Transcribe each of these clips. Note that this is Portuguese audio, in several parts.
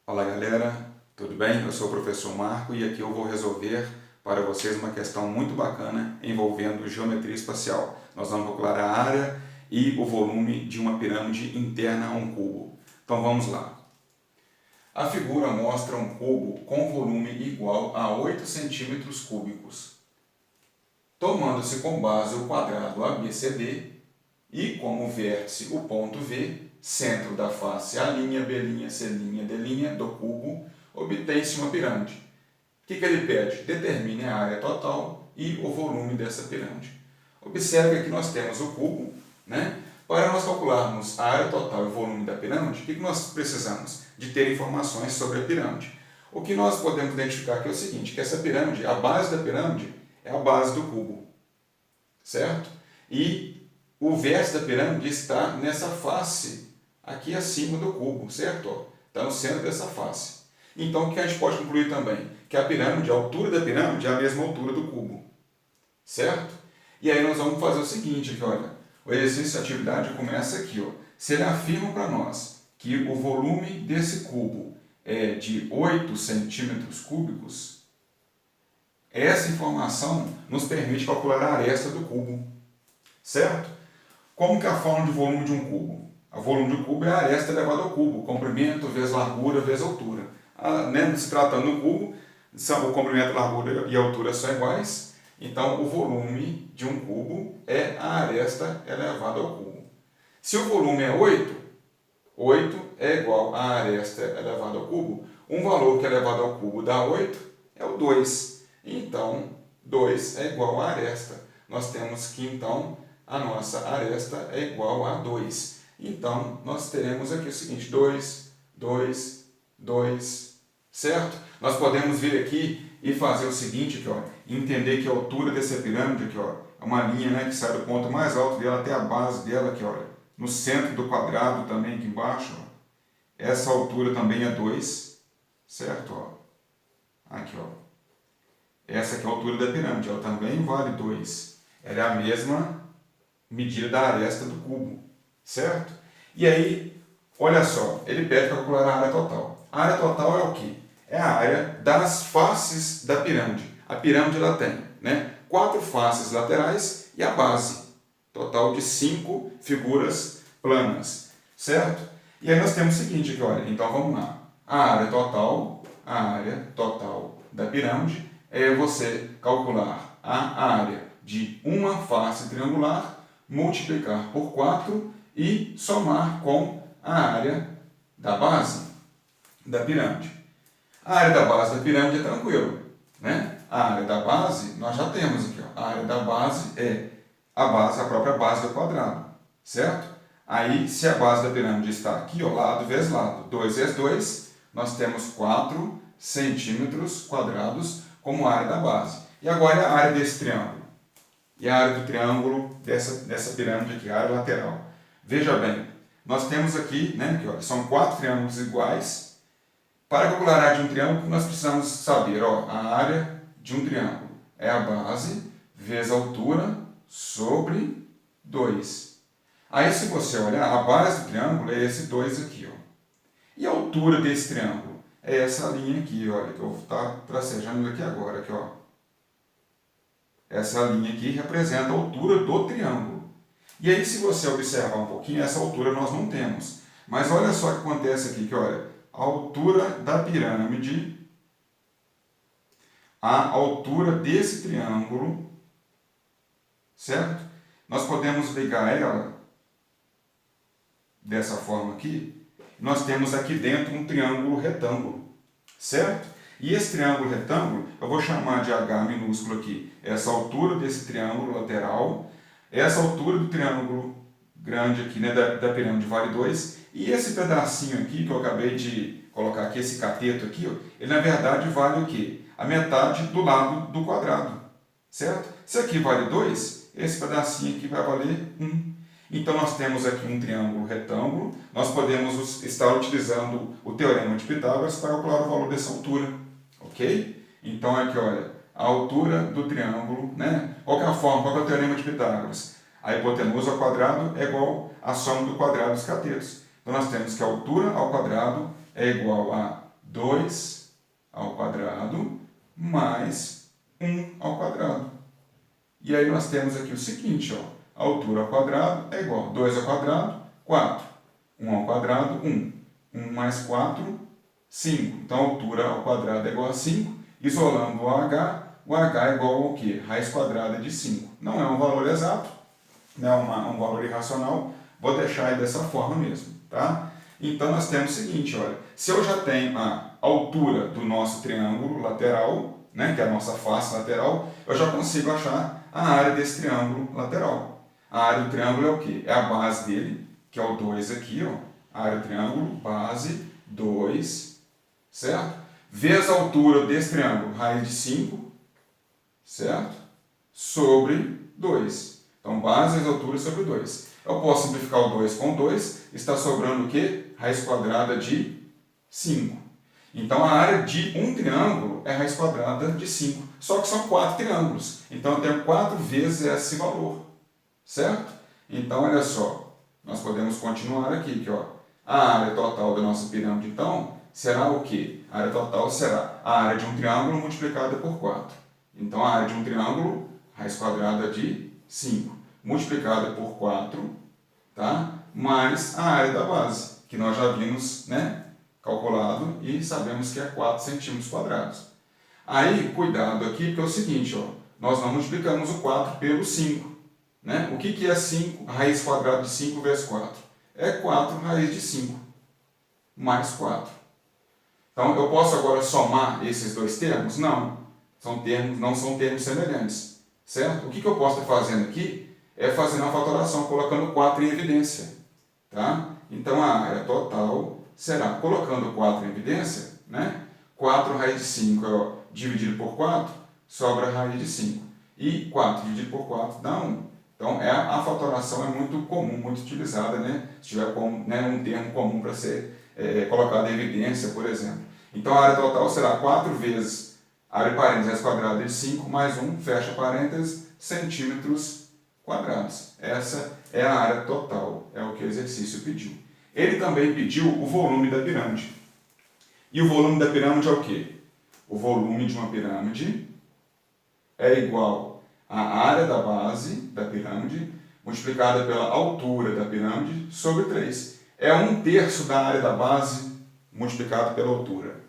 Fala galera, tudo bem? Eu sou o professor Marco e aqui eu vou resolver para vocês uma questão muito bacana envolvendo geometria espacial. Nós vamos calcular a área e o volume de uma pirâmide interna a um cubo. Então vamos lá. A figura mostra um cubo com volume igual a 8 centímetros cúbicos. Tomando-se como base o quadrado ABCD e como vértice o ponto V, centro da face A', B', C', D' do cubo, obtém-se uma pirâmide. O que ele pede? Determine a área total e o volume dessa pirâmide. Observe que nós temos o cubo, né? Para nós calcularmos a área total e o volume da pirâmide, o que nós precisamos? De ter informações sobre a pirâmide. O que nós podemos identificar aqui é o seguinte, que essa pirâmide, a base da pirâmide é a base do cubo, certo? E o vértice da pirâmide está nessa face aqui acima do cubo, certo? Está no centro dessa face. Então, o que a gente pode concluir também? Que a pirâmide, a altura da pirâmide é a mesma altura do cubo, certo? E aí nós vamos fazer o seguinte, aqui, olha, o exercício de atividade começa aqui, ó. Se ele afirma para nós que o volume desse cubo é de 8 centímetros cúbicos, essa informação nos permite calcular a aresta do cubo, certo? Como que é a fórmula de volume de um cubo? O volume de um cubo é a aresta elevada ao cubo, comprimento vezes largura vezes altura. Se tratando do cubo, o comprimento, largura e altura são iguais, então o volume de um cubo é a aresta elevada ao cubo. Se o volume é 8, 8 é igual a aresta elevada ao cubo, um valor que é elevado ao cubo dá 8 é o 2. Então, 2 é igual a aresta. Nós temos que, então, a nossa aresta é igual a 2. Então, nós teremos aqui o seguinte, 2, 2, 2, certo? Nós podemos vir aqui e fazer o seguinte, aqui, ó, entender que a altura dessa pirâmide aqui, ó, é uma linha, né, que sai do ponto mais alto dela até a base dela, aqui, olha, no centro do quadrado também aqui embaixo, ó. Essa altura também é 2, certo? Ó. Aqui, ó. Essa aqui é a altura da pirâmide, ela também vale 2. Ela é a mesma medida da aresta do cubo, certo? E aí, olha só, ele pede para calcular a área total. A área total é o quê? É a área das faces da pirâmide. A pirâmide ela tem, né, 4 faces laterais e a base, total de 5 figuras planas, certo? E aí nós temos o seguinte aqui, olha, então vamos lá. A área total da pirâmide é você calcular a área de uma face triangular, multiplicar por 4 e somar com a área da base da pirâmide. A área da base da pirâmide é tranquilo, né? A área da base, nós já temos aqui, ó. A área da base é a própria base do quadrado, certo? Aí, se a base da pirâmide está aqui, ó, lado vezes lado, 2 vezes 2, nós temos 4 centímetros quadrados como área da base. E agora a área desse triângulo. E a área do triângulo dessa pirâmide aqui, a área lateral. Veja bem, nós temos aqui, né, que, ó, são 4 triângulos iguais. Para calcular a área de um triângulo, nós precisamos saber, ó, a área de um triângulo é a base vezes a altura sobre 2. Aí, se você olhar, a base do triângulo é esse 2 aqui, ó. E a altura desse triângulo é essa linha aqui, olha, que eu vou estar tracejando aqui agora, aqui, ó. Essa linha aqui representa a altura do triângulo. E aí, se você observar um pouquinho, essa altura nós não temos. Mas olha só o que acontece aqui, que olha, a altura da pirâmide, a altura desse triângulo, certo? Nós podemos ligar ela dessa forma aqui. Nós temos aqui dentro um triângulo retângulo, certo? E esse triângulo retângulo, eu vou chamar de H minúsculo aqui, essa altura desse triângulo lateral, essa altura do triângulo grande aqui, né, da pirâmide vale 2, e esse pedacinho aqui que eu acabei de colocar aqui, esse cateto aqui, ó, ele na verdade vale o quê? A metade do lado do quadrado, certo? Se aqui vale 2, esse pedacinho aqui vai valer 1. Então nós temos aqui um triângulo retângulo, nós podemos estar utilizando o teorema de Pitágoras para calcular o valor dessa altura, ok? Então aqui, olha, a altura do triângulo, né? Qual que é a forma? Qual que é o teorema de Pitágoras? A hipotenusa ao quadrado é igual à soma do quadrado dos catetos. Então nós temos que a altura ao quadrado é igual a 2 ao quadrado mais 1 ao quadrado. E aí nós temos aqui o seguinte, ó, a altura ao quadrado é igual a 2 ao quadrado, 4. 1 ao quadrado, 1. 1 mais 4, 5. Então a altura ao quadrado é igual a 5. Isolando o h é igual ao quê? Raiz quadrada de 5. Não é um valor exato, não é um valor irracional. Vou deixar aí dessa forma mesmo, tá? Então nós temos o seguinte, olha, se eu já tenho a altura do nosso triângulo lateral, né, que é a nossa face lateral, eu já consigo achar a área desse triângulo lateral. A área do triângulo é o quê? É a base dele, que é o 2 aqui, ó. A área do triângulo, base, 2, certo? Vezes a altura desse triângulo, raiz de 5, certo? Sobre 2. Então, base vezes altura sobre 2. Eu posso simplificar o 2 com 2, está sobrando o quê? Raiz quadrada de 5. Então, a área de um triângulo é raiz quadrada de 5. Só que são 4 triângulos. Então, eu tenho 4 vezes esse valor. Certo? Então, olha só. Nós podemos continuar aqui. Ó. A área total da nossa pirâmide, então, será o quê? A área total será a área de um triângulo multiplicada por 4. Então, a área de um triângulo, raiz quadrada de 5, multiplicada por 4, tá? Mais a área da base, que nós já vimos, né, calculado e sabemos que é 4 centímetros quadrados. Aí, cuidado aqui, porque é o seguinte, ó, nós não multiplicamos o 4 pelo 5. Né? O que é 5? Raiz quadrada de 5 vezes 4. É 4 raiz de 5, mais 4. Então, eu posso agora somar esses dois termos? Não. Não são termos semelhantes. Certo? O que eu posso estar fazendo aqui é fazendo a fatoração, colocando 4 em evidência. Tá? Então, a área total será, colocando 4 em evidência, né? 4 raiz de 5 ó, dividido por 4, sobra a raiz de 5. E 4 dividido por 4 dá 1. Então, a fatoração é muito comum, muito utilizada, né? Se tiver um termo comum para ser colocado em evidência, por exemplo. Então, a área total será 4 vezes área parênteses raiz quadrada de 5 mais 1, fecha parênteses, centímetros quadrados. Essa é a área total, é o que o exercício pediu. Ele também pediu o volume da pirâmide. E o volume da pirâmide é o quê? O volume de uma pirâmide é igual à área da base da pirâmide multiplicada pela altura da pirâmide sobre 3. É 1/3 da área da base multiplicado pela altura.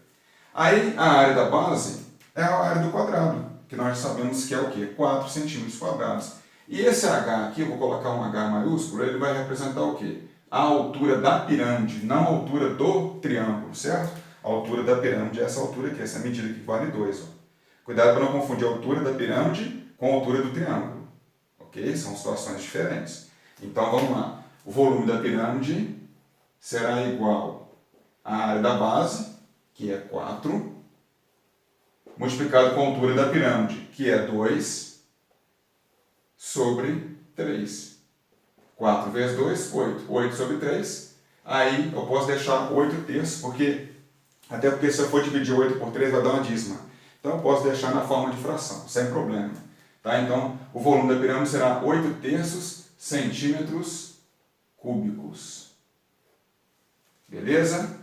Aí a área da base é a área do quadrado, que nós sabemos que é o quê? 4 centímetros quadrados. E esse H aqui, eu vou colocar um H maiúsculo, ele vai representar o quê? A altura da pirâmide, não a altura do triângulo, certo? A altura da pirâmide é essa altura aqui, essa medida aqui vale 2. Ó. Cuidado para não confundir a altura da pirâmide com a altura do triângulo. Ok? São situações diferentes. Então vamos lá. O volume da pirâmide será igual à área da base, que é 4, multiplicado com a altura da pirâmide, que é 2, sobre 3. 4 vezes 2, 8. 8 sobre 3. Aí eu posso deixar 8/3, até porque se eu for dividir 8 por 3 vai dar uma dízima. Então eu posso deixar na forma de fração, sem problema. Tá? Então o volume da pirâmide será 8/3 centímetros cúbicos. Beleza?